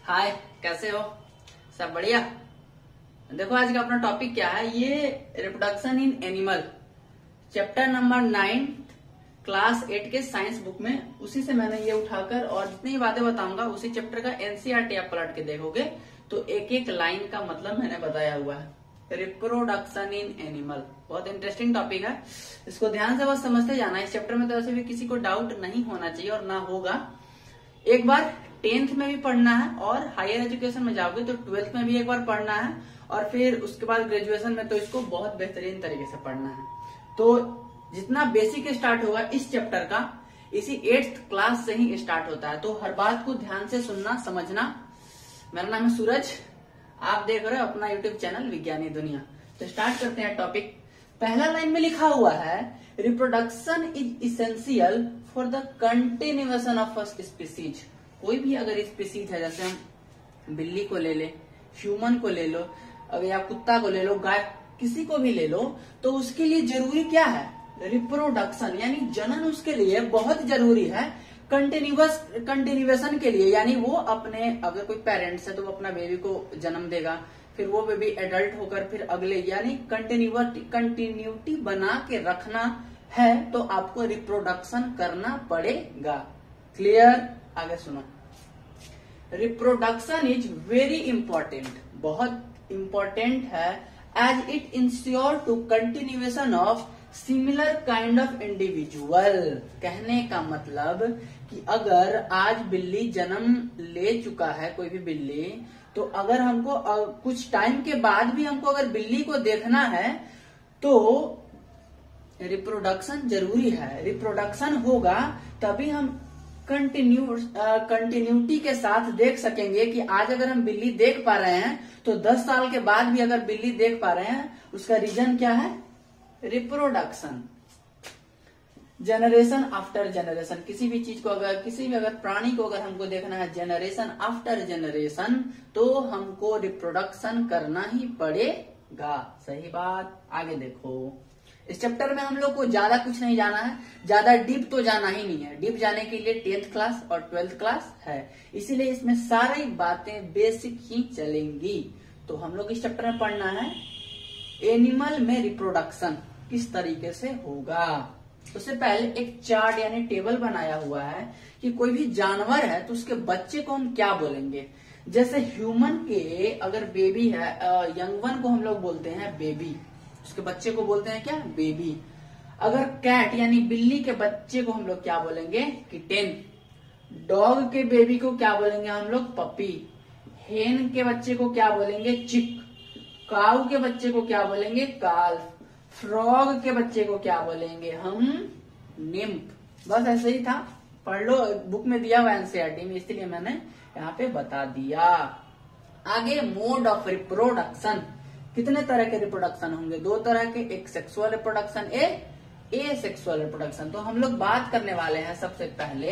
हाय, कैसे हो? सब बढ़िया। देखो आज का अपना टॉपिक क्या है, ये reproduction in animal, chapter number 9 class 8 के साइंस बुक में। उसी से मैंने ये उठाकर और जितनी ही बातें बताऊंगा उसी चैप्टर का एनसीईआरटी आप पलट के देखोगे तो एक एक लाइन का मतलब मैंने बताया हुआ है। रिप्रोडक्शन इन एनिमल बहुत इंटरेस्टिंग टॉपिक है, इसको ध्यान से बस समझते जाना। इस चैप्टर में तो ऐसे भी किसी को डाउट नहीं होना चाहिए और ना होगा। एक बार 10th में भी पढ़ना है और हायर एजुकेशन में जाओगे तो 12th में भी एक बार पढ़ना है और फिर उसके बाद ग्रेजुएशन में तो इसको बहुत बेहतरीन तरीके से पढ़ना है। तो जितना बेसिक स्टार्ट होगा इस चैप्टर का, इसी 8th क्लास से ही स्टार्ट होता है। तो हर बात को ध्यान से सुनना समझना। मेरा नाम है सूरज, आप देख रहे हो अपना यूट्यूब चैनल विज्ञानी दुनिया। तो स्टार्ट करते हैं टॉपिक। पहला लाइन में लिखा हुआ है reproduction is essential for the continuation of species. कोई भी अगर स्पीसीज है, जैसे हम बिल्ली को ले ले, ह्यूमन को ले लो, या कुत्ता को ले लो, गाय, किसी को भी ले लो, तो उसके लिए जरूरी क्या है? रिप्रोडक्शन, यानी जनन उसके लिए बहुत जरूरी है। कंटिन्यूएशन के लिए, यानी वो अपने, अगर कोई पेरेंट्स है तो वो अपना बेबी को जन्म देगा, फिर वो बेबी एडल्ट होकर फिर अगले, यानी कंटिन्यूटी बना के रखना है तो आपको रिप्रोडक्शन करना पड़ेगा। क्लियर? आगे सुनो। रिप्रोडक्शन इज वेरी इंपॉर्टेंट, बहुत इंपॉर्टेंट है, as it ensure to continuation of similar kind of individual. कहने का मतलब कि अगर आज बिल्ली जन्म ले चुका है, कोई भी बिल्ली, तो अगर हमको कुछ टाइम के बाद भी हमको अगर बिल्ली को देखना है तो रिप्रोडक्शन जरूरी है। रिप्रोडक्शन होगा तभी हम कंटिन्यूटी के साथ देख सकेंगे कि आज अगर हम बिल्ली देख पा रहे हैं तो 10 साल के बाद भी अगर बिल्ली देख पा रहे हैं, उसका रीजन क्या है? रिप्रोडक्शन। जनरेशन आफ्टर जनरेशन, किसी भी चीज को अगर, किसी भी अगर प्राणी को अगर हमको देखना है जनरेशन आफ्टर जनरेशन, तो हमको रिप्रोडक्शन करना ही पड़ेगा। सही बात। आगे देखो, इस चैप्टर में हम लोग को ज्यादा कुछ नहीं जाना है, ज्यादा डीप तो जाना ही नहीं है। डीप जाने के लिए 10th क्लास और 12th क्लास है, इसीलिए इसमें सारी बातें बेसिक ही चलेंगी। तो हम लोग इस चैप्टर में पढ़ना है एनिमल में रिप्रोडक्शन किस तरीके से होगा। उससे पहले एक चार्ट यानी टेबल बनाया हुआ है कि कोई भी जानवर है तो उसके बच्चे को हम क्या बोलेंगे। जैसे ह्यूमन के अगर बेबी है, यंग वन को हम लोग बोलते हैं बेबी, उसके बच्चे को बोलते हैं क्या? बेबी। अगर कैट यानी बिल्ली के बच्चे को हम लोग क्या बोलेंगे? किटेन। डॉग के बेबी को क्या बोलेंगे हम लोग? पपी। हेन के बच्चे को क्या बोलेंगे? चिक। काऊ के बच्चे को क्या बोलेंगे? काल्फ। फ्रॉग के बच्चे को क्या बोलेंगे हम? निम्फ। बस ऐसे ही था, पढ़ लो, बुक में दिया हुआ एनसीईआरटी में, इसलिए मैंने यहाँ पे बता दिया। आगे मोड ऑफ रिप्रोडक्शन। कितने तरह के रिप्रोडक्शन होंगे? 2 तरह के, एक सेक्सुअल रिप्रोडक्शन, ए सेक्सुअल रिप्रोडक्शन। तो हम लोग बात करने वाले हैं सबसे पहले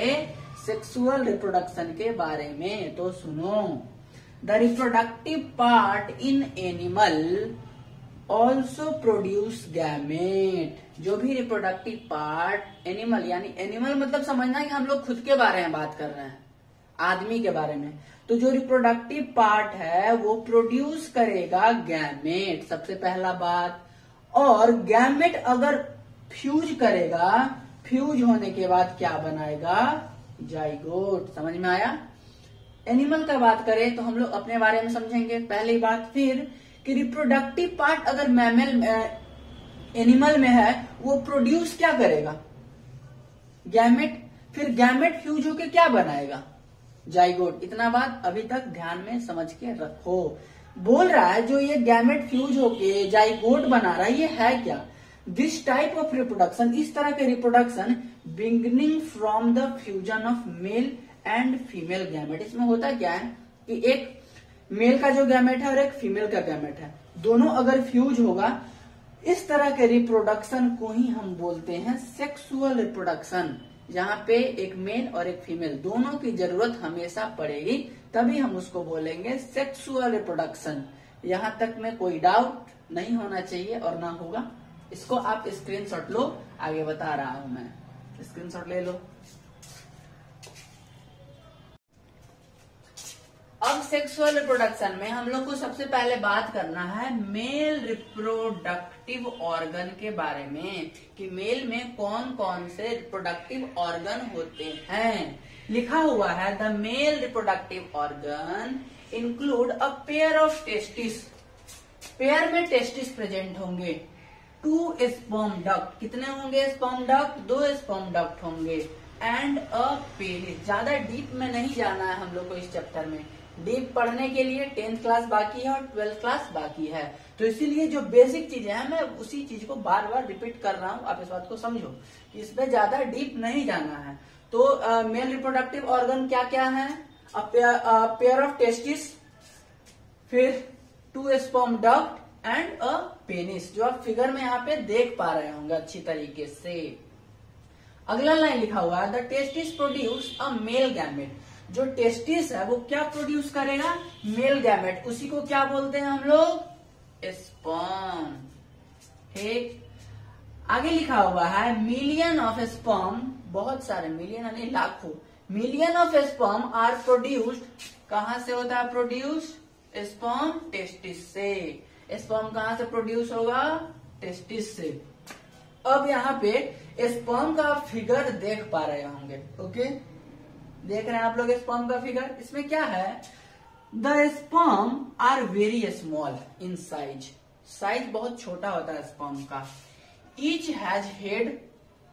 सेक्सुअल रिप्रोडक्शन के बारे में। तो सुनो, the reproductive part in animal also produce gamete. जो भी रिप्रोडक्टिव पार्ट एनिमल, यानी एनिमल मतलब समझना कि हम लोग खुद के बारे में बात कर रहे हैं, आदमी के बारे में। तो जो रिप्रोडक्टिव पार्ट है वो प्रोड्यूस करेगा गैमेट, सबसे पहला बात। और गैमेट अगर फ्यूज करेगा, फ्यूज होने के बाद क्या बनाएगा? जाइगोट। समझ में आया? एनिमल का बात करें तो हम लोग अपने बारे में समझेंगे पहली बात, फिर कि रिप्रोडक्टिव पार्ट अगर मैमल एनिमल में है वो प्रोड्यूस क्या करेगा? गैमेट। फिर गैमेट फ्यूज होके क्या बनाएगा? जाइगोट। इतना बात अभी तक ध्यान में समझ के रखो। बोल रहा है जो ये गैमेट फ्यूज होके जाइगोट बना रहा है, ये है क्या? दिस टाइप ऑफ रिप्रोडक्शन, इस तरह के reproduction beginning from the fusion of male and female gamete. इसमें होता क्या है कि एक मेल का जो गैमेट है और एक फीमेल का गैमेट है, दोनों अगर फ्यूज होगा, इस तरह के रिप्रोडक्शन को ही हम बोलते हैं सेक्सुअल रिप्रोडक्शन। जहाँ पे एक मेल और एक फीमेल दोनों की जरूरत हमेशा पड़ेगी, तभी हम उसको बोलेंगे सेक्सुअल रिप्रोडक्शन। यहाँ तक में कोई डाउट नहीं होना चाहिए और ना होगा। इसको आप स्क्रीनशॉट लो, आगे बता रहा हूं मैं, स्क्रीनशॉट ले लो। अब सेक्सुअल रिप्रोडक्शन में हम लोग को सबसे पहले बात करना है मेल रिप्रोडक्टिव ऑर्गन के बारे में, कि मेल में कौन कौन से रिप्रोडक्टिव ऑर्गन होते हैं। लिखा हुआ है the male reproductive organ include a pair of testis, pair में टेस्टिस प्रेजेंट होंगे, 2 स्पर्म डक्ट, कितने होंगे स्पर्म डक्ट, 2 स्पर्म डक्ट होंगे, एंड अ पेनिस। ज्यादा डीप में नहीं जाना है हम लोग को इस चैप्टर में, डीप पढ़ने के लिए 10th क्लास बाकी है और 12th क्लास बाकी है, तो इसीलिए जो बेसिक चीजें हैं मैं उसी चीज को बार बार रिपीट कर रहा हूं, आप इस बात को समझो, इसमें ज्यादा डीप नहीं जाना है। तो मेल रिप्रोडक्टिव ऑर्गन क्या क्या है, पेयर ऑफ टेस्टिस, फिर 2 sperm duct and a penis, जो आप फिगर में यहाँ पे देख पा रहे होंगे अच्छी तरीके से। अगला लाइन लिखा हुआ है the testis produce a male gamete, जो टेस्टिस है वो क्या प्रोड्यूस करेगा, मेल गैमेट, उसी को क्या बोलते हैं हम लोग, स्पर्म। ठीक, आगे लिखा हुआ है मिलियन ऑफ स्पर्म, बहुत सारे, मिलियन यानी लाखों, million of sperm are produced, कहां से होता है प्रोड्यूस, स्पर्म टेस्टिस से। स्पर्म कहां से प्रोड्यूस होगा, टेस्टिस से। अब यहाँ पे स्पर्म का फिगर देख पा रहे होंगे, ओके, देख रहे हैं आप लोग स्पर्म का फिगर। इसमें क्या है, the sperm are very small in size, size बहुत छोटा होता है स्पर्म का। Each has head,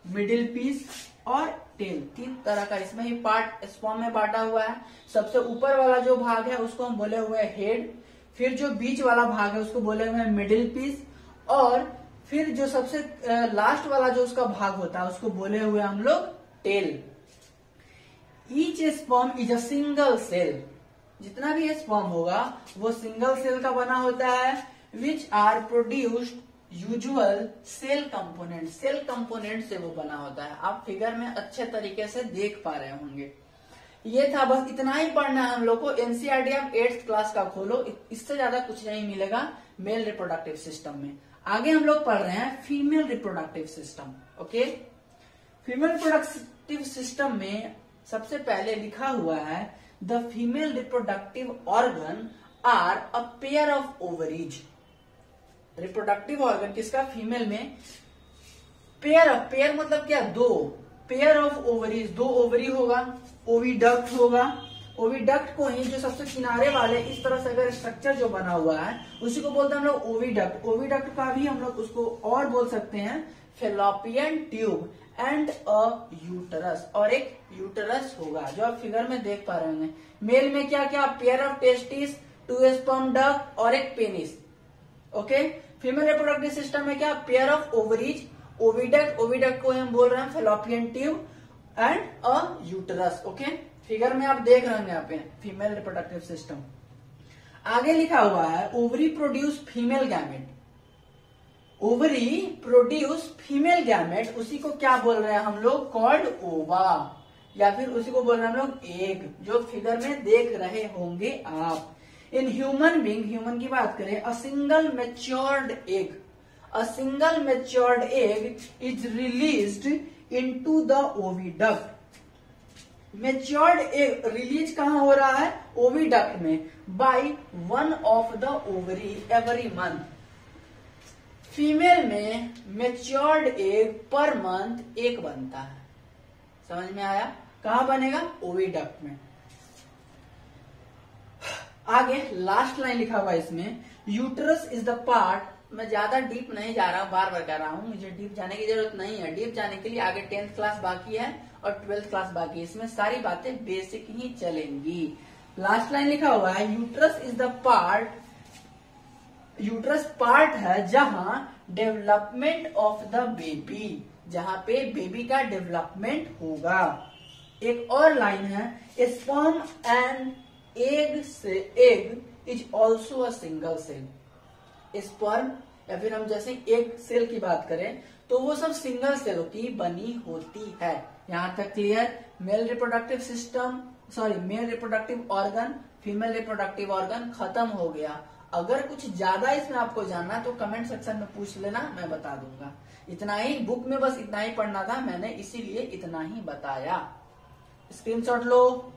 middle piece और टेल, 3 तरह का इसमें ही पार्ट स्पर्म में बांटा हुआ है। सबसे ऊपर वाला जो भाग है उसको हम बोले हुए हेड, फिर जो बीच वाला भाग है उसको बोले हुए मिडिल पीस, और फिर जो सबसे लास्ट वाला जो उसका भाग होता है उसको बोले हुए हम लोग tail. Each sperm is a single cell, जितना भी स्पर्म होगा वो सिंगल सेल का बना होता है, which are produced usual cell component, cell component से वो बना होता है। आप फिगर में अच्छे तरीके से देख पा रहे होंगे। ये था, बस इतना ही पढ़ना है हम लोग को। एनसीईआरटी आप 8th क्लास का खोलो, इससे ज्यादा कुछ नहीं मिलेगा मेल रिप्रोडक्टिव सिस्टम में। आगे हम लोग पढ़ रहे हैं female reproductive system. Okay, female reproductive system में सबसे पहले लिखा हुआ है the female reproductive organ are a pair of ovaries. Reproductive organ किसका, फीमेल में, पेयर मतलब क्या, 2, पेयर ऑफ ओवरीज, 2 ओवरी होगा, ओविडक्ट होगा। ओविडक्ट को ही जो सबसे किनारे वाले इस तरह से अगर स्ट्रक्चर जो बना हुआ है उसी को बोलते हैं हम लोग ओविडक्ट। ओविडक्ट का भी हम लोग उसको और बोल सकते हैं fallopian tube and a uterus, और एक यूटरस होगा जो आप फिगर में देख पा रहे होंगे। मेल में क्या क्या, pair of testis, 2 sperm duct और एक penis. Okay, female reproductive system में क्या, pair of ovaries, oviduct, oviduct को हम बोल रहे हैं fallopian tube and a uterus. Okay, figure में आप देख रहे हैं यहाँ पे फीमेल रिप्रोडक्टिव सिस्टम। आगे लिखा हुआ है ovary produce female gamete, ovary produce female gamete, उसी को क्या बोल रहे हैं हम लोग, कॉल्ड ओवा, या फिर उसी को बोल रहे हैं हम लोग एग, जो फिगर में देख रहे होंगे आप। इन ह्यूमन बीइंग, ह्यूमन की बात करें, a single matured egg, a single matured egg is released into the oviduct. Matured egg release कहां हो रहा है, ओविडक्ट में, by one of the ovary every month. Female में मैच्योर्ड एग पर मंथ एक बनता है, समझ में आया, कहां बनेगा, ओविडक्ट में। आगे लास्ट लाइन लिखा हुआ है इसमें, यूटरस इज द पार्ट, मैं ज्यादा डीप नहीं जा रहा हूं, बार बार कह रहा हूं, मुझे डीप जाने की जरूरत नहीं है। डीप जाने के लिए आगे 10th क्लास बाकी है और 12th क्लास बाकी है, इसमें सारी बातें बेसिक ही चलेंगी। लास्ट लाइन लिखा हुआ है uterus is the part, uterus part है जहां डेवलपमेंट ऑफ द बेबी, जहां पे बेबी का डेवलपमेंट होगा। एक और लाइन है, स्पर्म एंड एग से, egg is also a single cell. Sperm या फिर हम जैसे एक सेल की बात करें तो वो सब सिंगल सेल की बनी होती है। यहां तक clear. Male reproductive system, sorry male reproductive organ, female reproductive organ खत्म हो गया। अगर कुछ ज्यादा इसमें आपको जानना है तो कमेंट सेक्शन में पूछ लेना, मैं बता दूंगा। इतना ही, बुक में बस इतना ही पढ़ना था, मैंने इसीलिए इतना ही बताया। स्क्रीनशॉट लो।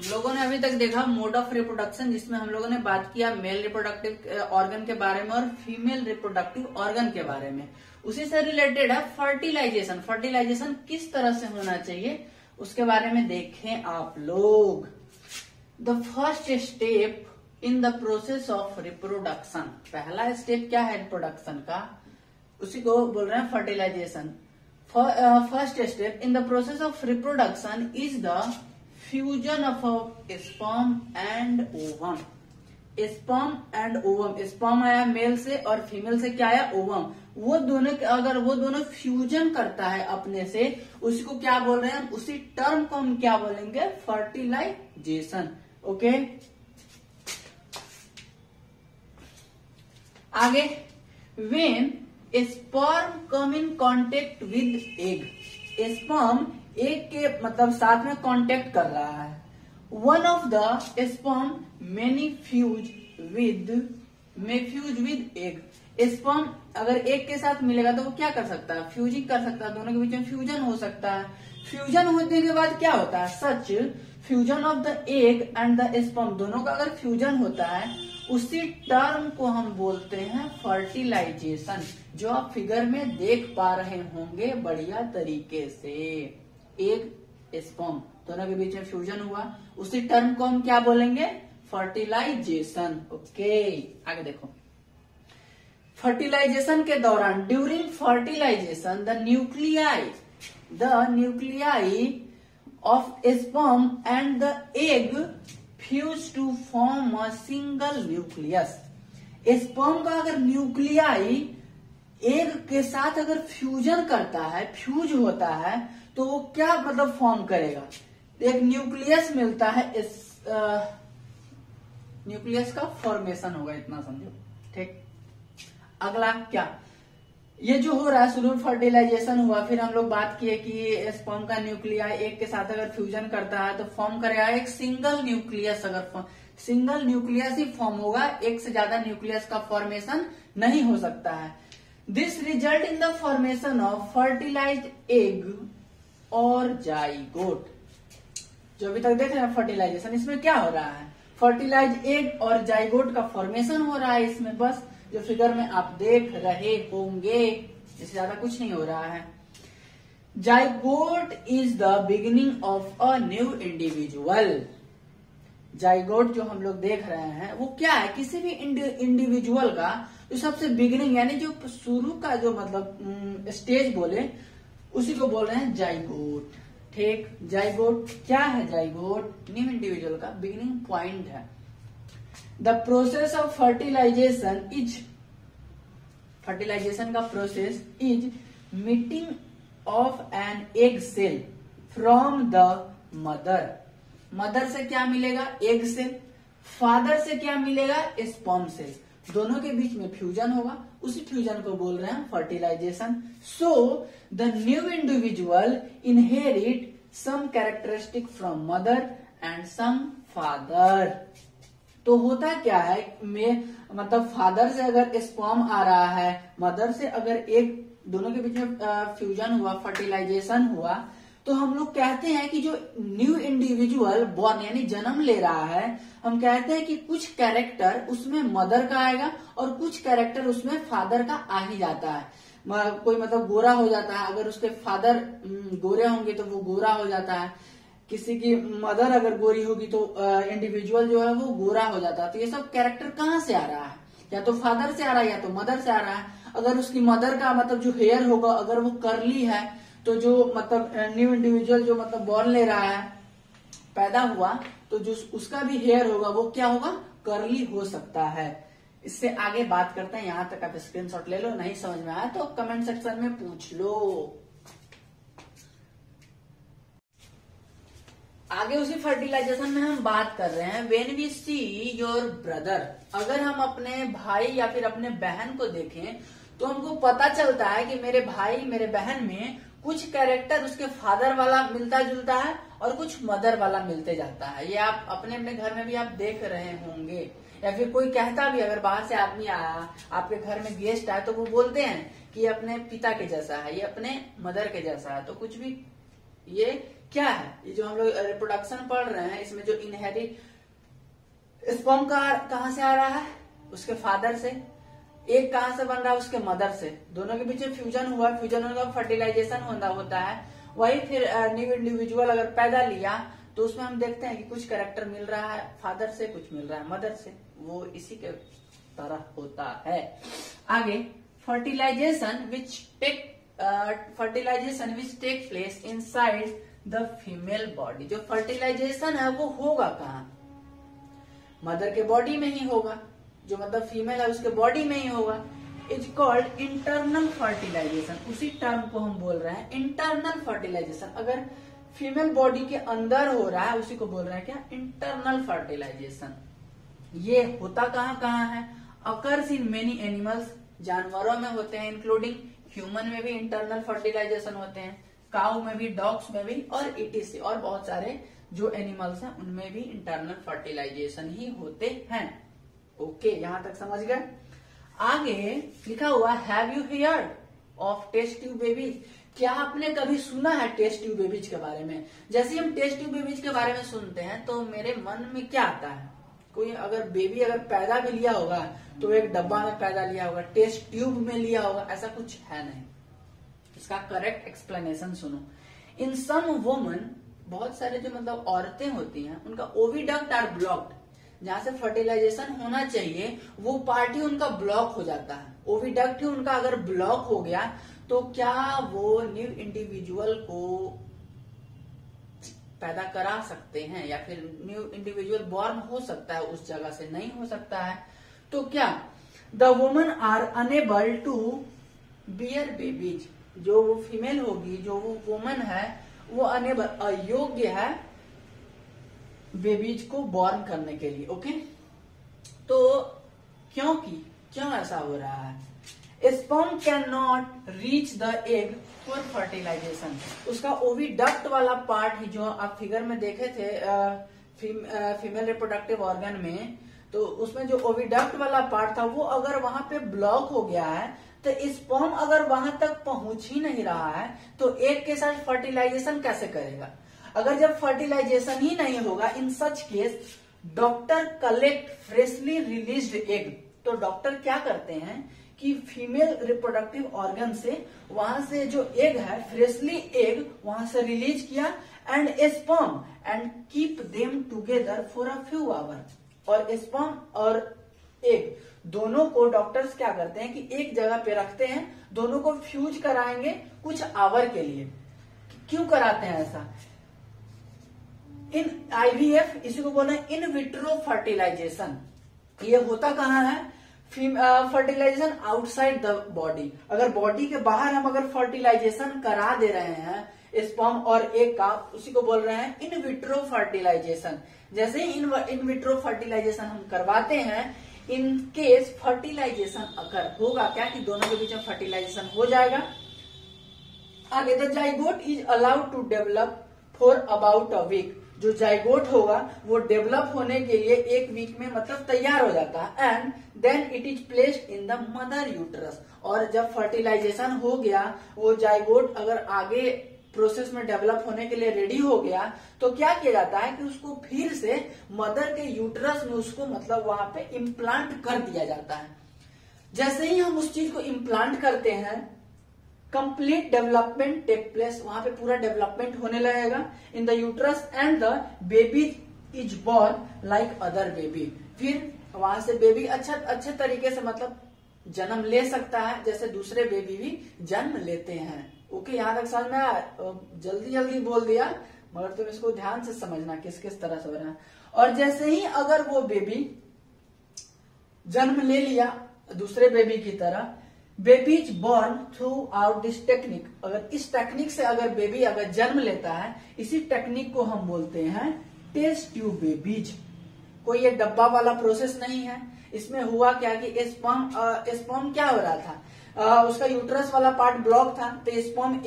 हम लोगों ने अभी तक देखा मोड ऑफ रिप्रोडक्शन, जिसमें हम लोगों ने बात किया मेल रिप्रोडक्टिव ऑर्गन के बारे में और फीमेल रिप्रोडक्टिव ऑर्गन के बारे में। उसी से रिलेटेड है फर्टिलाइजेशन। फर्टिलाइजेशन किस तरह से होना चाहिए उसके बारे में देखें आप लोग। The first step in the process of reproduction, पहला स्टेप क्या है रिप्रोडक्शन का, उसी को बोल रहे हैं fertilisation. First step in the process of reproduction is the fusion of sperm and ovum. Sperm and ovum, sperm आया मेल से और फीमेल से क्या आया ओवम, वो दोनों अगर वो दोनों फ्यूजन करता है अपने से, उसको क्या बोल रहे हैं, उसी टर्म को हम क्या बोलेंगे, फर्टिलाइजेशन। ओके, आगे, when sperm come in contact with egg, sperm egg के मतलब साथ में कांटेक्ट कर रहा है। One of the sperm may fuse with egg, sperm अगर एग के साथ मिलेगा तो वो क्या कर सकता है, फ्यूजिंग कर सकता है, दोनों के बीच में फ्यूजन हो सकता है। फ्यूजन होने के बाद क्या होता है, such fusion of the egg and the sperm, दोनों का अगर फ्यूजन होता है उसी टर्म को हम बोलते हैं फर्टिलाइजेशन, जो आप फिगर में देख पा रहे होंगे बढ़िया तरीके से। एग स्पर्म दोनों के बीच में फ्यूजन हुआ, उसी टर्म को हम क्या बोलेंगे, फर्टिलाइजेशन। ओके, आगे देखो, फर्टिलाइजेशन के दौरान during fertilisation the nuclei of sperm and the egg fuse to form a single nucleus. Sperm का अगर न्यूक्लियाई एग के साथ अगर फ्यूजन करता है, फ्यूज होता है, तो वो क्या मतलब फॉर्म करेगा, एक न्यूक्लियस मिलता है, इस न्यूक्लियस का फॉर्मेशन होगा, इतना समझो। ठीक, अगला क्या, ये जो हो रहा है शुरू में फर्टिलाइजेशन हुआ, फिर हम लोग बात किए कि स्पर्म का न्यूक्लियाई एक के साथ अगर फ्यूजन करता है तो फॉर्म करेगा एक सिंगल न्यूक्लियस। अगर सिंगल न्यूक्लियस ही फॉर्म होगा, एक से ज्यादा न्यूक्लियस का फॉर्मेशन नहीं हो सकता है। This result in the formation of fertilised egg और जाइगोट। जो अभी तक देख रहे हैं फर्टिलाइजेशन, इसमें क्या हो रहा है, फर्टिलाइज एग और जाइगोट का फॉर्मेशन हो रहा है इसमें, बस जो फिगर में आप देख रहे होंगे, इससे ज्यादा कुछ नहीं हो रहा है। Zygote is the beginning of a new individual. Zygote जो हम लोग देख रहे हैं वो क्या है, किसी भी इंडिविजुअल का जो सबसे बिगिनिंग यानी जो शुरू का जो मतलब स्टेज बोले, उसी को बोल रहे हैं जाइगोट। ठीक, जाइगोट क्या है, जाइगोट न्यू इंडिविजुअल का बिगिनिंग पॉइंट है। द प्रोसेस ऑफ फर्टिलाइजेशन का process is meeting of an egg cell from the mother. Mother से क्या मिलेगा, एग सेल, फादर से क्या मिलेगा, स्पर्म सेल, दोनों के बीच में फ्यूजन होगा, उसी फ्यूजन को बोल रहे हैं fertilisation. So the new individual inherit some characteristic from mother and some father. तो होता क्या है, मतलब फादर से अगर स्पर्म आ रहा है, मदर से अगर एक, दोनों के बीच में फ्यूजन हुआ, फर्टिलाइजेशन हुआ, तो हम लोग कहते हैं कि जो न्यू इंडिविजुअल बॉर्न यानी जन्म ले रहा है, हम कहते हैं कि कुछ कैरेक्टर उसमें मदर का आएगा और कुछ कैरेक्टर उसमें फादर का आ ही जाता है। कोई मतलब गोरा हो जाता है, अगर उसके फादर गोरे होंगे तो वो गोरा हो जाता है, किसी की मदर अगर गोरी होगी तो इंडिविजुअल जो है वो गोरा हो जाता है। तो ये सब कैरेक्टर कहाँ से आ रहा है, या तो फादर से आ रहा है या तो मदर से आ रहा है। अगर उसकी मदर का मतलब जो हेयर होगा अगर वो कर्ली है, तो जो मतलब न्यू इंडिविजुअल जो मतलब बॉर्न ले रहा है, पैदा हुआ, तो जो उसका भी हेयर होगा वो क्या होगा, कर्ली हो सकता है। इससे आगे बात करते हैं, यहां तक आप स्क्रीनशॉट ले लो, नहीं समझ में आया तो कमेंट सेक्शन में पूछ लो। आगे उसी फर्टिलाइजेशन में हम बात कर रहे हैं, when we see your brother. अगर हम अपने भाई या फिर अपने बहन को देखें तो हमको पता चलता है कि मेरे भाई मेरे बहन में कुछ कैरेक्टर उसके फादर वाला मिलता जुलता है और कुछ मदर वाला मिलते जाता है। ये आप अपने अपने घर में भी आप देख रहे होंगे, या फिर कोई कहता भी, अगर बाहर से आदमी आया आपके घर में गेस्ट आए तो वो बोलते हैं कि ये अपने पिता के जैसा है, ये अपने मदर के जैसा है। तो कुछ भी ये क्या है, ये जो हम लोग रिप्रोडक्शन पढ़ रहे हैं इसमें जो इनहेरिट स्पर्म कहाँ से आ रहा है, उसके फादर से, एक कहाँ से बन रहा है, उसके मदर से, दोनों के बीच में फ्यूजन हुआ, फ्यूजन होने का फर्टिलाइजेशन होता है, वही फिर न्यू इंडिविजुअल अगर पैदा लिया तो उसमें हम देखते हैं कि कुछ कैरेक्टर मिल रहा है फादर से, कुछ मिल रहा है मदर से, वो इसी के तरह होता है। आगे fertilisation which take place inside the female body. जो फर्टिलाइजेशन है वो होगा कहाँ, मदर के बॉडी में ही होगा, जो मतलब फीमेल है उसके बॉडी में ही होगा। इज कॉल्ड इंटरनल फर्टिलाइजेशन, उसी टर्म को हम बोल रहे हैं इंटरनल फर्टिलाइजेशन। अगर फीमेल बॉडी के अंदर हो रहा है उसी को बोल रहे हैं क्या, इंटरनल फर्टिलाइजेशन। ये होता कहाँ है, अकर्स इन मेनी एनिमल्स, जानवरों में होते हैं इंक्लूडिंग ह्यूमन में भी इंटरनल फर्टिलाइजेशन होते हैं, काऊ में भी, डॉग्स में भी, और इटीसी और बहुत सारे जो एनिमल्स हैं उनमें भी इंटरनल फर्टिलाइजेशन ही होते हैं। ओके, यहां तक समझ गए। आगे लिखा हुआ have you heard of test tube babies, क्या आपने कभी सुना है टेस्ट ट्यूब बेबीज के बारे में। जैसे हम टेस्ट ट्यूब बेबीज के बारे में सुनते हैं तो मेरे मन में क्या आता है, कोई अगर बेबी अगर पैदा भी लिया होगा तो एक डब्बा में पैदा लिया होगा, टेस्ट ट्यूब में लिया होगा, ऐसा कुछ है नहीं। इसका करेक्ट एक्सप्लेनेशन सुनो। इन सम वुमन, बहुत सारे जो मतलब औरतें होती हैं उनका ओविडक्ट आर ब्लॉक्ड, जहां से फर्टिलाइजेशन होना चाहिए वो पार्ट ही उनका ब्लॉक हो जाता है। ओविडक्ट ही उनका अगर ब्लॉक हो गया तो क्या वो न्यू इंडिविजुअल को पैदा करा सकते हैं या फिर न्यू इंडिविजुअल बॉर्न हो सकता है उस जगह से, नहीं हो सकता है। तो क्या the woman are unable to bear babies, जो वो फीमेल होगी, जो वो वुमन है वो अनेबल, अयोग्य है बेबीज को बॉर्न करने के लिए। ओके, तो क्यों ऐसा हो रहा है, sperm can not reach the egg for fertilisation. उसका ओविडक्ट वाला पार्ट ही जो आप फिगर में देखे थे फीमेल रिप्रोडक्टिव ऑर्गन में, तो उसमें जो ओविडक्ट वाला पार्ट था वो अगर वहां पे ब्लॉक हो गया है तो स्पर्म अगर वहां तक पहुंच ही नहीं रहा है तो एग के साथ फर्टिलाइजेशन कैसे करेगा। अगर जब फर्टिलाइजेशन ही नहीं होगा, in such case doctor collect freshly released egg. तो डॉक्टर क्या करते हैं कि फीमेल रिप्रोडक्टिव ऑर्गन से वहां से जो एग है, फ्रेशली एग वहां से रिलीज किया and sperm and keep them together for a few hour. और स्पर्म और एग दोनों को डॉक्टर्स क्या करते हैं कि एक जगह पे रखते हैं, दोनों को फ्यूज कराएंगे कुछ आवर के लिए। क्यों कराते हैं ऐसा, इन आईवीएफ, इसी को बोलते हैं इन विट्रो फर्टिलाइजेशन। ये होता कहाँ है, फर्टिलाइजेशन आउटसाइड द बॉडी। अगर बॉडी के बाहर हम अगर फर्टिलाइजेशन करा दे रहे हैं स्पर्म और एग का, उसी को बोल रहे हैं इन विट्रो फर्टिलाइजेशन। जैसे ही इन विट्रो फर्टिलाइजेशन हम करवाते हैं, इन केस फर्टिलाइजेशन अगर होगा क्या कि दोनों के बीच में फर्टिलाइजेशन हो जाएगा। आगे the zygote is allowed to develop for about a week. जो जाइगोट होगा वो डेवलप होने के लिए एक वीक में मतलब तैयार हो जाता है and then it is placed in the mother uterus. और जब फर्टिलाइजेशन हो गया, वो जाइगोट अगर आगे प्रोसेस में डेवलप होने के लिए रेडी हो गया तो क्या किया जाता है कि उसको फिर से मदर के यूट्रस में उसको मतलब वहां पे इम्प्लांट कर दिया जाता है। जैसे ही हम उस चीज को इम्प्लांट करते हैं, कंप्लीट डेवलपमेंट टेक प्लेस, वहां पे पूरा डेवलपमेंट होने लगेगा in the uterus and the baby is born like other baby. फिर वहां से बेबी अच्छे तरीके से मतलब जन्म ले सकता है जैसे दूसरे बेबी भी जन्म लेते हैं। ओके, यहां तक समझ में आया। जल्दी बोल दिया मगर तुम इसको ध्यान से समझना किस तरह से हो रहा है। और जैसे ही अगर वो बेबी जन्म ले लिया दूसरे बेबी की तरह, baby is born through out this technique. अगर इस टेक्निक से अगर बेबी अगर जन्म लेता है, इसी टेक्निक को हम बोलते हैं टेस्ट ट्यूब बेबीज। कोई ये डब्बा वाला प्रोसेस नहीं है। इसमें हुआ क्या कि स्पर्म क्या हो रहा था, उसका यूट्रस वाला पार्ट ब्लॉक था तो स्पर्म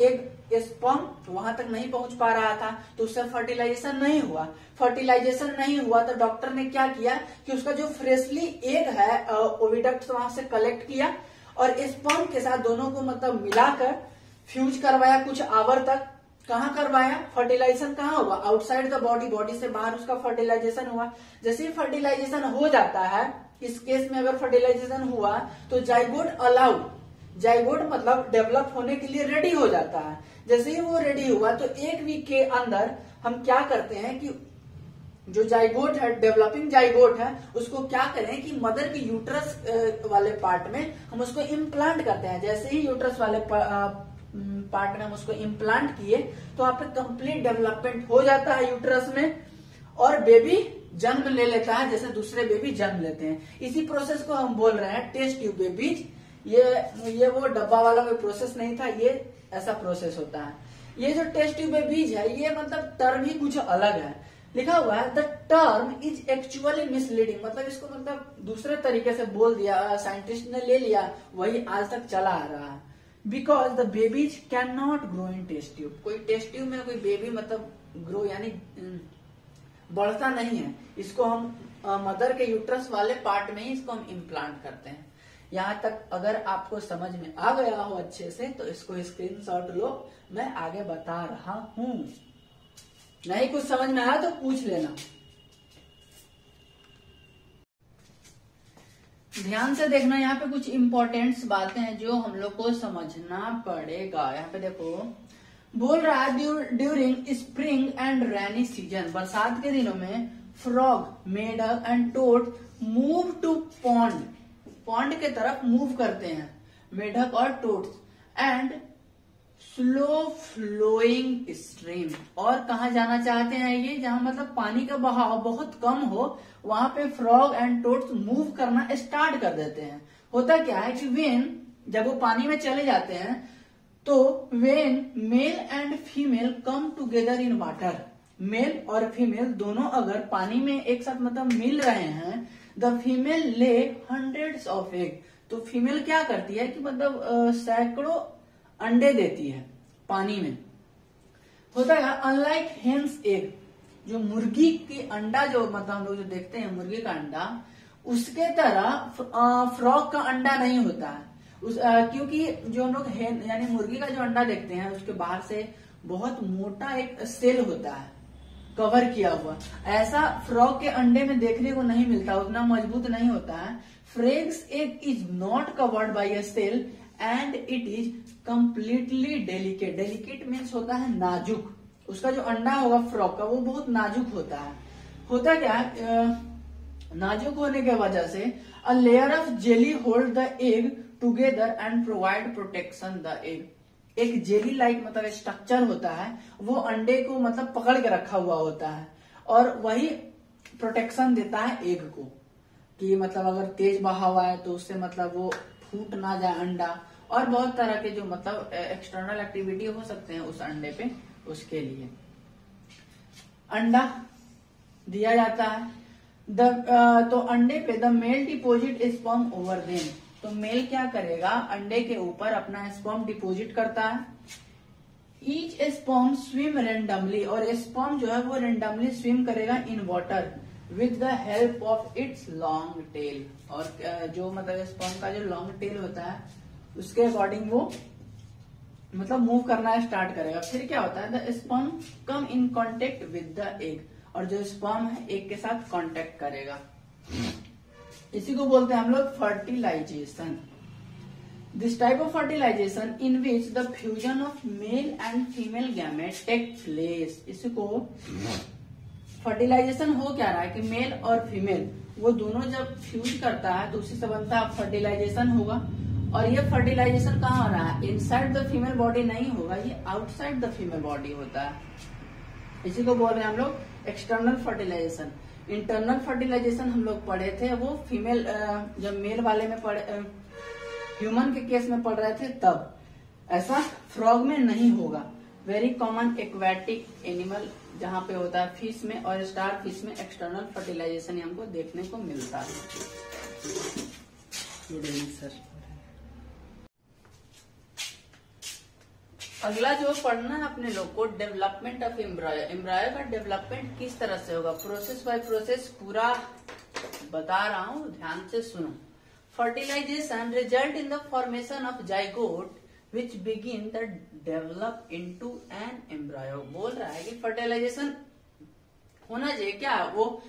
वहां तक नहीं पहुंच पा रहा था तो उससे फर्टिलाइजेशन नहीं हुआ। फर्टिलाइजेशन नहीं हुआ तो डॉक्टर ने क्या किया कि उसका जो फ्रेशली एग है ओविडक्ट वहां से कलेक्ट किया और स्पर्म के साथ दोनों को मतलब मिलाकर फ्यूज करवाया कुछ आवर तक। कहाँ करवाया, फर्टिलाइजेशन कहाँ हुआ, आउटसाइड द बॉडी, बॉडी से बाहर उसका फर्टिलाइजेशन हुआ। जैसे ही फर्टिलाइजेशन हो जाता है, इस केस में अगर फर्टिलाइजेशन हुआ तो जाइगोट अलाउ, जाइगोट मतलब डेवलप होने के लिए रेडी हो जाता है। जैसे ही वो रेडी हुआ तो एक वीक के अंदर हम क्या करते हैं कि जो जाइगोट है, डेवलपिंग जाइगोट है, उसको क्या करें कि मदर की यूट्रस वाले पार्ट में हम उसको इम्प्लांट करते हैं। जैसे ही यूट्रस वाले पार्ट में हम उसको इम्प्लांट किए तो आप कंप्लीट डेवलपमेंट हो जाता है यूट्रस में, और बेबी जन्म ले लेता है जैसे दूसरे बेबी जन्म लेते हैं। इसी प्रोसेस को हम बोल रहे हैं टेस्ट ट्यूब बेबीज। ये वो डब्बा वाला कोई प्रोसेस नहीं था, ये ऐसा प्रोसेस होता है। ये जो टेस्ट ट्यूब बेबीज है, ये मतलब टर्म ही कुछ अलग है। लिखा हुआ है the term is actually misleading, मतलब इसको मतलब दूसरे तरीके से बोल दिया, साइंटिस्ट ने ले लिया, वही आज तक चला आ रहा है। Because the babies can not grow in test tube, कोई टेस्ट ट्यूब में कोई बेबी मतलब ग्रो यानी बढ़ता नहीं है। इसको हम मदर के यूट्रस वाले पार्ट में ही इसको हम इम्प्लांट करते हैं। यहाँ तक अगर आपको समझ में आ गया हो अच्छे से तो इसको स्क्रीनशॉट लो, मैं आगे बता रहा हूँ। नहीं कुछ समझ में आया तो पूछ लेना। ध्यान से देखना, यहाँ पे कुछ इंपॉर्टेंट बातें हैं जो हम लोग को समझना पड़ेगा। यहाँ पे देखो बोल रहा है during spring and rainy season, बरसात के दिनों में फ्रॉग, मेढक and toad move to pond, pond के तरफ मूव करते हैं मेढक और toads, and slow flowing stream, और कहा जाना चाहते हैं ये जहां मतलब पानी का बहाव बहुत कम हो, वहां पे फ्रॉग एंड टोड्स मूव करना स्टार्ट कर देते हैं। होता क्या है कि वेन, जब वो पानी में चले जाते हैं तो when male and female come together in water, male और फीमेल दोनों अगर पानी में एक साथ मतलब मिल रहे हैं, द फीमेल ले हंड्रेड्स ऑफ एग, तो फीमेल क्या करती है कि मतलब सैकड़ों अंडे देती है पानी में। होता है अनलाइक हेन्स एग, जो मुर्गी की अंडा जो मतलब हम लोग जो देखते हैं मुर्गी का अंडा, उसके तरह फ्रॉग का अंडा नहीं होता है। क्योंकि जो हम लोग हेन यानी मुर्गी का जो अंडा देखते हैं उसके बाहर से बहुत मोटा एक सेल होता है कवर किया हुआ, ऐसा फ्रॉग के अंडे में देखने को नहीं मिलता, उतना मजबूत नहीं होता है। Frogs egg is not covered by a cell and it is completely delicate, delicate means होता है नाजुक, उसका जो अंडा होगा फ्रॉग का वो बहुत नाजुक होता है। होता क्या नाजुक होने के वजह से a layer of jelly hold the egg together and provide protection the egg, एक जेली लाइक मतलब स्ट्रक्चर होता है, वो अंडे को मतलब पकड़ के रखा हुआ होता है और वही प्रोटेक्शन देता है एग को, कि मतलब अगर तेज बहाव आए तो उससे मतलब वो फूट ना जाए अंडा, और बहुत तरह के जो मतलब एक्सटर्नल एक्टिविटी हो सकते हैं उस अंडे पे, उसके लिए अंडा दिया जाता है। तो अंडे पे the male deposit sperm over them, तो मेल क्या करेगा अंडे के ऊपर अपना स्पर्म डिपोजिट करता है। ईच स्पर्म स्विम रेंडमली, और स्पर्म जो है वो रेंडमली स्विम करेगा in water with the help of its long tail, और जो मतलब स्पर्म का जो लॉन्ग टेल होता है उसके अकॉर्डिंग वो मतलब मूव करना स्टार्ट करेगा। फिर क्या होता है the sperm come in contact with the egg, और जो स्पर्म है एग के साथ कांटेक्ट करेगा, इसी को बोलते हैं हम लोग fertilisation. This type of fertilisation in which the fusion of male and female gamete take place, इसी को फर्टिलाइजेशन हो क्या रहा है कि मेल और फीमेल वो दोनों जब फ्यूज करता है तो उसी से बनता है फर्टिलाइजेशन होगा, और ये फर्टिलाइजेशन कहाँ हो रहा है इनसाइड द फीमेल बॉडी नहीं होगा, ये आउटसाइड द फीमेल बॉडी होता है, इसी को बोल रहे हैं हम लोग एक्सटर्नल फर्टिलाइजेशन। इंटरनल फर्टिलाइजेशन हम लोग पढ़े थे, वो फीमेल जब मेल वाले में पढ़े, ह्यूमन के केस में पढ़ रहे थे तब, ऐसा फ्रॉग में नहीं होगा। वेरी कॉमन एक्वेटिक एनिमल जहाँ पे होता है फिश में और स्टार फिश में एक्सटर्नल फर्टिलाइजेशन हमको देखने को मिलता है। सर अगला जो पढ़ना है अपने लोग को डेवलपमेंट ऑफ एम्ब्रायो, एम्ब्रायो का डेवलपमेंट किस तरह से होगा, प्रोसेस बाय प्रोसेस पूरा बता रहा हूँ, ध्यान से सुनो। Fertilisation result in the formation of zygote which begin the develop into an embryo. बोल रहा है कि फर्टिलाइजेशन होना चाहिए क्या, वो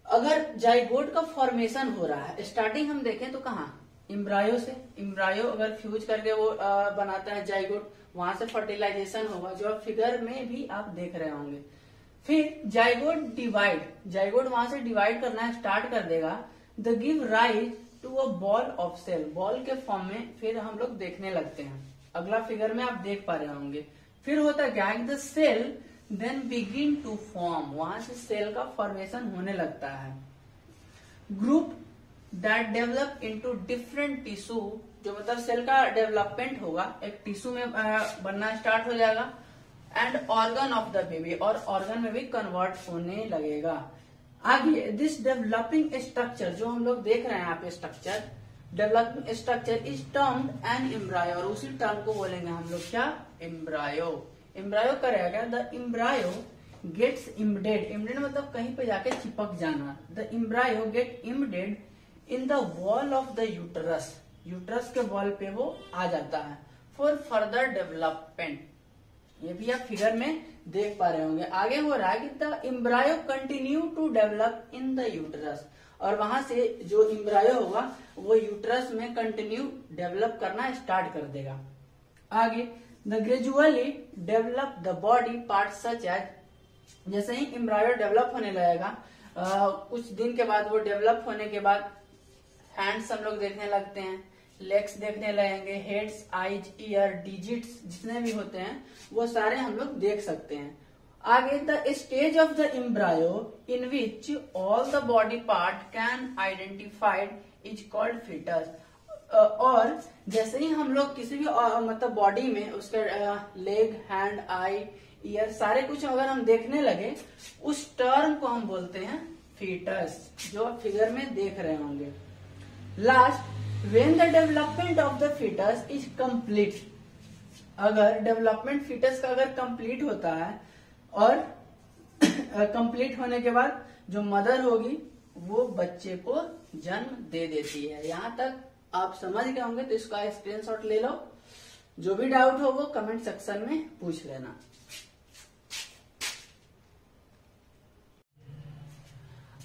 अगर जाइगोट का फॉर्मेशन हो रहा है, स्टार्टिंग हम देखें तो कहाँ, एम्ब्रायो से। एम्ब्रायो अगर फ्यूज करके वो बनाता है जाइगोट, वहां से फर्टिलाइजेशन होगा, जो आप फिगर में भी आप देख रहे होंगे। फिर जाइगोट वहां से डिवाइड करना स्टार्ट कर देगा, the give rise to a ball of cell, ball के फॉर्म में फिर हम लोग देखने लगते हैं। अगला फिगर में आप देख पा रहे होंगे। फिर होता क्या है, the cell then begin to form, वहां से सेल का फॉर्मेशन होने लगता है। Group that develop into different tissue, जो मतलब सेल का डेवलपमेंट होगा, एक टिश्यू में बनना स्टार्ट हो जाएगा। And organ of the baby, और ऑर्गन में भी कन्वर्ट होने लगेगा। आगे दिस डेवलपिंग स्ट्रक्चर, जो हम लोग देख रहे हैं यहाँ पे structure, developing structure is termed an embryo, और उसी टर्म को बोलेंगे हम लोग क्या, एम्ब्रायो। एम्ब्रायो करेगा क्या, the embryo gets embedded, embedded मतलब कहीं पे जाके चिपक जाना। The embryo get embedded in the wall of the uterus, uterus के वॉल पे वो आ जाता है फॉर फर्दर डेवलपमेंट। ये भी आप फिगर में देख पा रहे होंगे। आगे हो रहा है कि the embryo continue to develop in the uterus, और वहां से जो एम्ब्रायो होगा वो यूटरस में कंटिन्यू डेवलप करना स्टार्ट कर देगा। आगे the gradually develop the body part such as, जैसे ही एम्ब्रायो डेवलप होने लगेगा, कुछ दिन के बाद वो डेवलप होने के बाद हैंड्स हम लोग देखने लगते हैं, लेग्स देखने लगेंगे, हेड्स, आईज, ईयर, डिजिट्स जितने भी होते हैं वो सारे हम लोग देख सकते हैं। आगे the stage of the embryo in which all the body part can identified is called foetus, और जैसे ही हम लोग किसी भी मतलब बॉडी में उसके लेग, हैंड, आई, ईयर सारे कुछ अगर हम देखने लगे, उस टर्म को हम बोलते हैं फीटस, जो आप फिगर में देख रहे होंगे। Last, when the development of the fetus is complete, अगर डेवलपमेंट फीटस का अगर कंप्लीट होता है, और कंप्लीट होने के बाद जो मदर होगी वो बच्चे को जन्म दे देती है। यहाँ तक आप समझ गए होंगे, तो इसका स्क्रीनशॉट ले लो। जो भी डाउट हो वो कमेंट सेक्शन में पूछ लेना।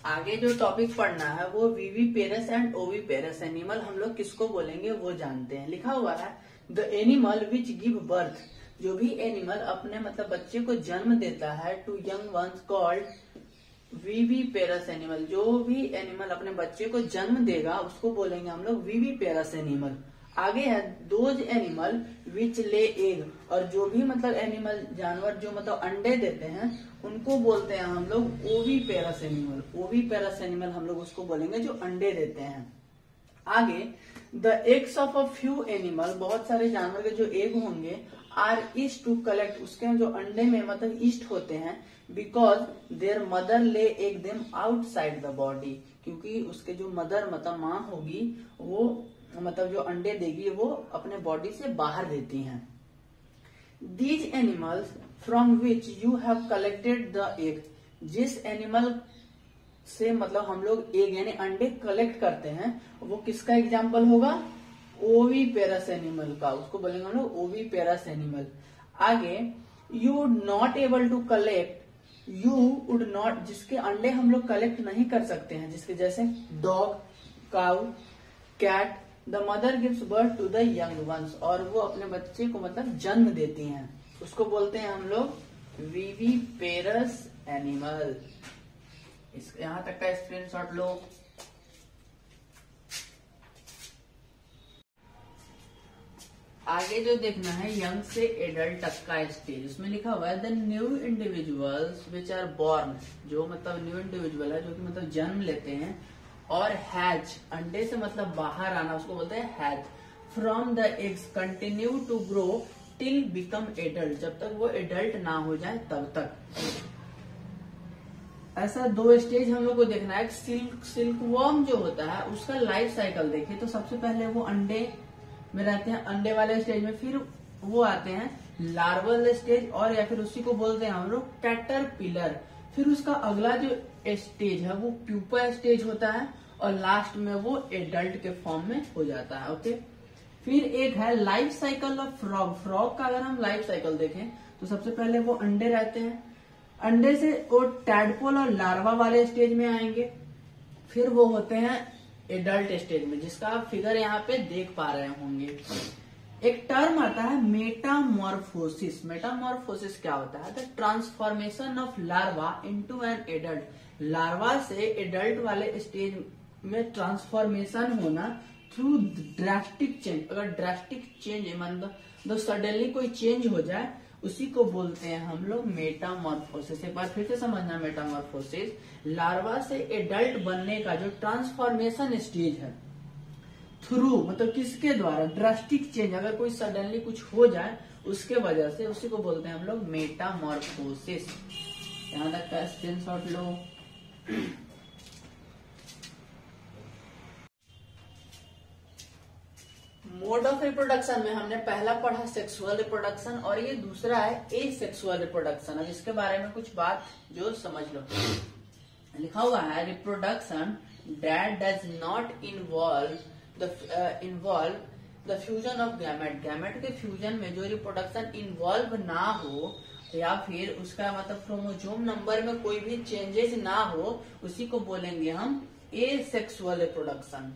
आगे जो टॉपिक पढ़ना है वो विविपेरस एंड ओविपेरस एनिमल, हम लोग किसको बोलेंगे वो जानते हैं। लिखा हुआ है the animal which give birth, जो भी एनिमल अपने मतलब बच्चे को जन्म देता है, to young ones called viviparous animal, जो भी एनिमल अपने बच्चे को जन्म देगा उसको बोलेंगे हम लोग विविपेरस एनिमल। आगे है दोज एनिमल विच ले एग, और जो भी मतलब एनिमल जानवर जो मतलब अंडे देते हैं उनको बोलते हैं हम लोग ओविपेरस एनिमल। ओविपेरस एनिमल हम लोग उसको बोलेंगे जो अंडे देते हैं। आगे the eggs of a few animal, बहुत सारे जानवर के जो एग होंगे, आर ईस्ट टू कलेक्ट, उसके जो अंडे में मतलब ईस्ट होते हैं, बिकॉज देयर मदर ले egg them outside the body, क्योंकि उसके जो मदर मतलब माँ होगी वो मतलब जो अंडे देगी वो अपने बॉडी से बाहर देती हैं। These animals from which you have collected the egg, जिस एनिमल से मतलब हम लोग एग यानी अंडे कलेक्ट करते हैं वो किसका एग्जाम्पल होगा, ओविपेरस एनिमल का, उसको बोलेंगे हम लोग ओविपेरस एनिमल। आगे you would not able to collect, you would not, जिसके अंडे हम लोग कलेक्ट नहीं कर सकते हैं, जिसके जैसे dog, cow, cat, the mother gives birth to the young ones, और वो अपने बच्चे को मतलब जन्म देती हैं, उसको बोलते हैं हम लोग विविपेरस एनिमल। यहाँ तक का स्क्रीनशॉट लो। आगे जो देखना है यंग से एडल्ट तक का स्टेज, उसमें लिखा हुआ है the new individuals which are born, जो मतलब न्यू इंडिविजुअल है जो कि मतलब जन्म लेते हैं, और हैच, अंडे से मतलब बाहर आना, उसको बोलते हैं hatch, from the eggs continue to grow till become adult, जब तक वो एडल्ट ना हो जाए तब तक। ऐसा दो स्टेज हम लोग को देखना है। सिल्क वर्म जो होता है उसका लाइफ साइकिल देखिए, तो सबसे पहले वो अंडे में रहते हैं, अंडे वाले स्टेज में, फिर वो आते हैं लार्वल स्टेज, और या फिर उसी को बोलते हैं हम लोग कैटरपिलर। फिर उसका अगला जो स्टेज है वो प्यूपा स्टेज होता है, और लास्ट में वो एडल्ट के फॉर्म में हो जाता है। ओके, फिर एक है life cycle of frog. Frog का अगर हम लाइफ साइकिल देखें तो सबसे पहले वो अंडे रहते हैं, अंडे से वो टैडपोल और लार्वा वाले स्टेज में आएंगे, फिर वो होते हैं एडल्ट स्टेज में, जिसका आप फिगर यहाँ पे देख पा रहे होंगे। एक टर्म आता है मेटामॉर्फोसिस। मेटामॉर्फोसिस क्या होता है? The transformation of larva into an adult. Larva से एडल्ट वाले स्टेज में ट्रांसफॉर्मेशन होना थ्रू ड्रास्टिक चेंज। अगर ड्रास्टिक चेंज मतलब सडनली कोई चेंज हो जाए, उसी को बोलते हैं हम लोग मेटामॉर्फोसिस। एक बार फिर से समझना, मेटामॉर्फोसिस लार्वा से एडल्ट बनने का जो ट्रांसफॉर्मेशन स्टेज है, थ्रू मतलब किसके द्वारा? ड्रास्टिक चेंज, अगर कोई सडनली कुछ हो जाए उसके वजह से, उसी को बोलते हैं हम लोग मेटामॉर्फोसिस। यहां तक का screenshot low. Mode of reproduction में हमने पहला पढ़ा सेक्सुअल रिप्रोडक्शन, और ये दूसरा है एसेक्सुअल रिप्रोडक्शन। अब इसके बारे में कुछ बात जो समझ लो। लिखा हुआ है reproduction that does not involve the fusion of gamete. Gamete के फ्यूजन में जो रिप्रोडक्शन इन्वॉल्व ना हो, या फिर उसका मतलब क्रोमोसोम नंबर में कोई भी चेंजेस ना हो, उसी को बोलेंगे हम एसेक्सुअल रिप्रोडक्शन।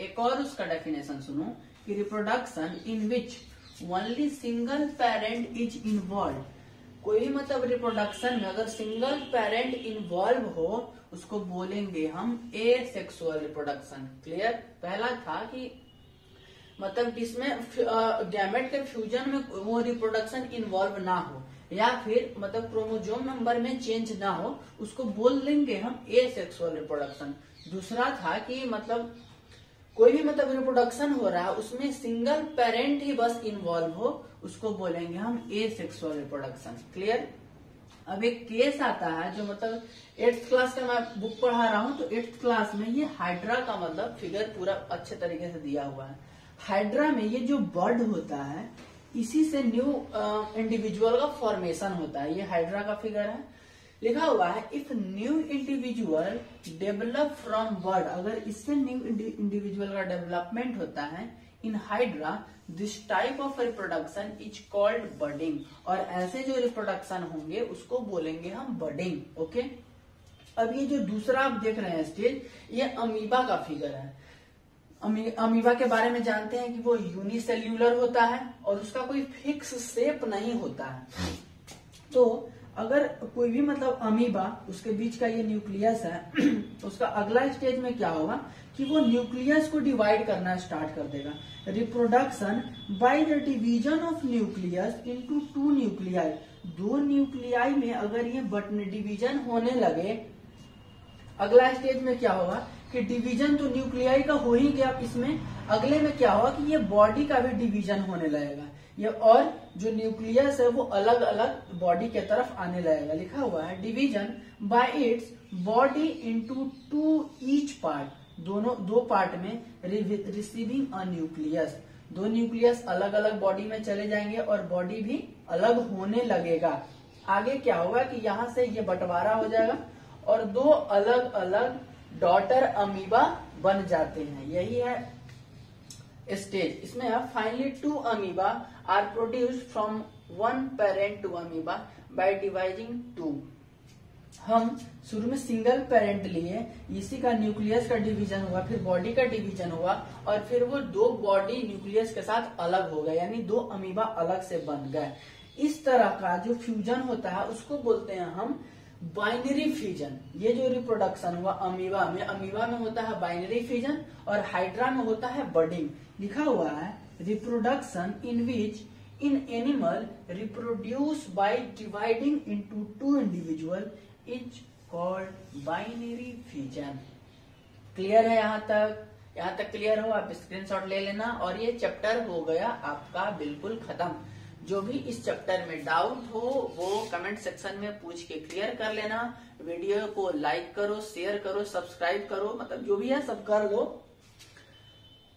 एक और उसका डेफिनेशन सुनो कि reproduction in which only single parent is involve. कोई मतलब रिप्रोडक्शन में अगर सिंगल पेरेंट इन्वॉल्व हो, उसको बोलेंगे हम एसेक्सुअल रिप्रोडक्शन। क्लियर? पहला था कि मतलब जिसमें गैमेट के फ्यूजन में वो रिप्रोडक्शन इन्वॉल्व ना हो, या फिर मतलब क्रोमोसोम नंबर में चेंज ना हो, उसको बोल देंगे हम एसेक्सुअल रिप्रोडक्शन। दूसरा था कि मतलब कोई भी मतलब रिप्रोडक्शन हो रहा है, उसमें सिंगल पेरेंट ही बस इन्वॉल्व हो, उसको बोलेंगे हम एसेक्सुअल रिप्रोडक्शन। क्लियर? अब एक केस आता है जो मतलब 8th क्लास का मैं बुक पढ़ा रहा हूँ, तो 8th क्लास में ये हाइड्रा का मतलब फिगर पूरा अच्छे तरीके से दिया हुआ है। हाइड्रा में ये जो बर्ड होता है, इसी से न्यू इंडिविजुअल का फॉर्मेशन होता है। ये हाइड्रा का फिगर है। लिखा हुआ है if new individual develop from bud, अगर इससे न्यू इंडिविजुअल का डेवलपमेंट होता है in hydra, this type of reproduction is called budding. और ऐसे जो रिप्रोडक्शन होंगे उसको बोलेंगे हम बर्डिंग। ओके, अब ये जो दूसरा आप देख रहे हैं स्टेज, ये अमीबा का फिगर है। अमीबा के बारे में जानते हैं कि वो यूनिसेल्यूलर होता है और उसका कोई फिक्स शेप नहीं होता है। तो अगर कोई भी मतलब अमीबा, उसके बीच का ये न्यूक्लियस है, उसका अगला स्टेज में क्या होगा कि वो न्यूक्लियस को डिवाइड करना स्टार्ट कर देगा। Reproduction by the division of nucleus into 2 nuclei. 2 nuclei में अगर ये डिवीजन होने लगे, अगला स्टेज में क्या होगा कि डिवीजन तो न्यूक्लियाई का हो ही गया, इसमें अगले में क्या होगा कि ये बॉडी का भी डिवीजन होने लगेगा। ये और जो न्यूक्लियस है वो अलग अलग बॉडी के तरफ आने लगेगा। लिखा हुआ है division bye its body into 2 each part. दोनों 2 पार्ट में रिसीविंग अ न्यूक्लियस। 2 न्यूक्लियस अलग अलग बॉडी में चले जाएंगे और बॉडी भी अलग होने लगेगा। आगे क्या होगा कि यहाँ से ये बंटवारा हो जाएगा और 2 अलग अलग डॉटर अमीबा बन जाते हैं। यही है स्टेज। इसमें अब finally 2 amoeba are produced from 1 parent two amoeba by dividing 2। हम शुरू में सिंगल पेरेंट लिए, इसी का न्यूक्लियस का डिवीजन हुआ, फिर बॉडी का डिवीजन हुआ और फिर वो 2 बॉडी न्यूक्लियस के साथ अलग हो गए, यानी 2 अमीबा अलग से बन गए। इस तरह का जो फ्यूजन होता है उसको बोलते हैं हम बाइनरी फ्यूजन। ये जो रिप्रोडक्शन हुआ अमीबा में होता है बाइनरी फ्यूजन और हाइड्रा में होता है बर्डिंग। लिखा हुआ है reproduction in which in animal reproduce by dividing into 2 individual is called binary fusion. Clear है? यहाँ तक क्लियर हो? आप स्क्रीनशॉट ले लेना और ये चैप्टर हो गया आपका बिल्कुल खत्म। जो भी इस चैप्टर में डाउट हो वो कमेंट सेक्शन में पूछ के क्लियर कर लेना। वीडियो को लाइक करो, शेयर करो, सब्सक्राइब करो, मतलब जो भी है सब कर लो,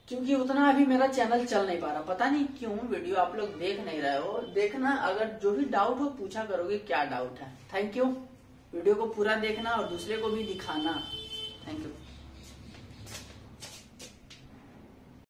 क्योंकि उतना अभी मेरा चैनल चल नहीं पा रहा। पता नहीं क्यों वीडियो आप लोग देख नहीं रहे हो। देखना, अगर जो भी डाउट हो पूछा करोगे क्या डाउट है। Thank you. वीडियो को पूरा देखना और दूसरे को भी दिखाना। Thank you.